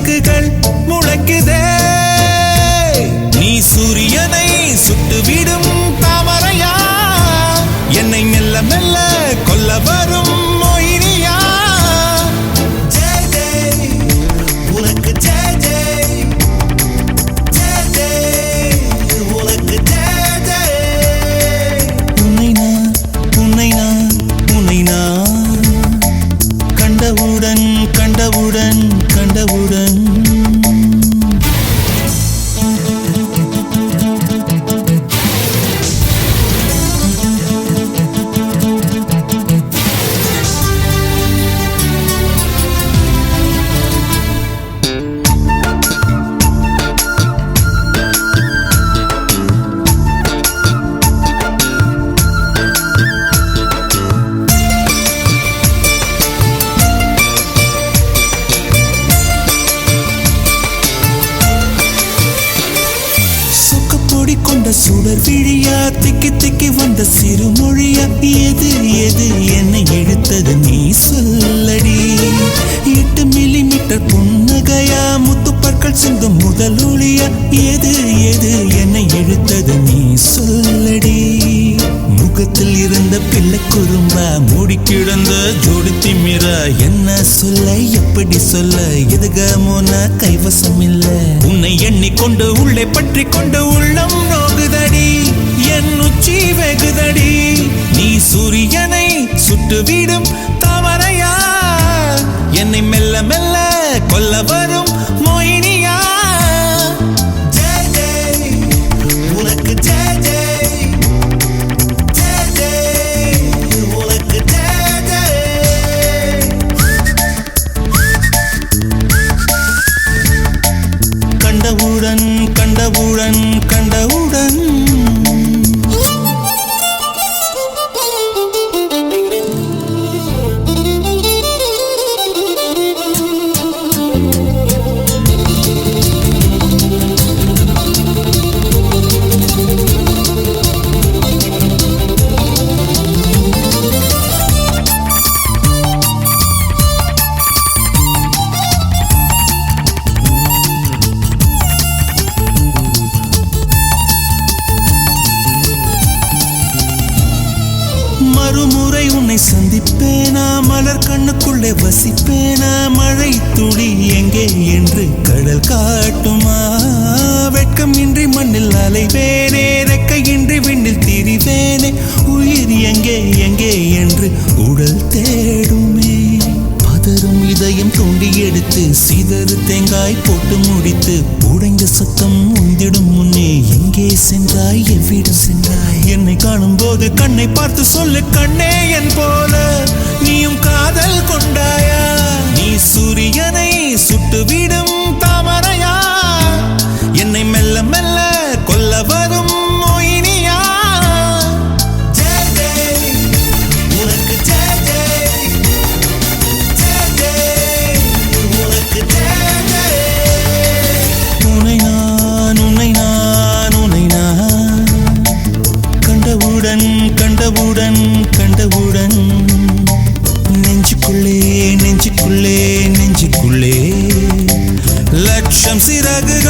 சிறகுகள் முளைக்குதே நீ சூரியனை சுட்டுவிடும் தாமரையா என்னை மெல்ல மெல்ல கொல்ல வரும் மொயினியா ஜெய் ஜெய் உனக்கு ஜெய் ஜெய் ஜெய் ஜெய் உனக்கு ஜெய் ஜெய் உன்னை நான் கண்டவுடன் கண்டவுடன் கண்டவுடன் கொண்ட சுடர் விழியா திக்கி திக்கி வந்த சிறுமொழியா எது எது என்னை இழுத்தது நீ சொல்லடி 8 மில்லிமீட்டர் புன்னகையா முத்துப்பற்கள் சிந்தும் முதல் ஒளியா எது எது என்னை இழுத்தது நீ சொல்லடி முகத்தில் இருந்த பிள்ளை குறும்பா மூடி கிடந்த ஜோடி திமிரா என்ன சொல்ல எப்படி சொல்ல எதுகமோனா கைவசம் இல்ல உன்னை எண்ணிக்கொண்டு உள்ளே பற்றி கொண்டு உள்ளம் நோகுதடி என் உச்சி வெகுதடி நீ சூரியனை சுட்டுவிடும் தாமரையா என்னை மெல்ல மெல்ல கொல்ல வரும் மொயினியா ஜெய் ஜெய் உனக்கு ஜெய் ஜெய் ஜெய் ஜெய் உனக்கு ஜெய் ஜெய் கண்டவுடன் கண்டவுடன் கண்டவுடன் மறுமுறை உன்னை சந்திப்பேனா மலர் கண்ணுக்குள்ளே வசிப்பேனா மழை துளி எங்கே என்று கடல் காட்டுமா வெட்கம் இன்றி மண்ணில் அலைவேனே ரெக்கையின்றி விண்ணில் திரிவேனே உயிர் எங்கே எங்கே என்று உடல் தேடுமே பதறும் இதயம் தோண்டி எடுத்து சிதறு தேங்காய் போட்டு முடித்து உடைந்த சத்தம் உந்திடும் முன்னே எங்கே சென்றாய் எவ்விடம் சென்றாய் என்னை காணும் போது கண்ணை பார்த்து சொல்லு கண்ணே என் போல நீயும் காதல் கொண்டாயா நீ சூரியனை சுட்டுவிடும் தாமரையா என்னை மெல்ல மெல்ல கொல்ல வரும் மொயினியா ஜெய் ஜெய் உனக்கு ஜெய் ஜெய் ஜெய் ஜெய் உனக்கு ஜெய் ஜெய் உன்னை நான் கண்டவுடன் கண்டவுடன் கண்டவுடன் நெஞ்சுக்குள்ளே நெஞ்சுக்குள்ளே நெஞ்சுக்குள்ளே லட்சம் சிறகுகள்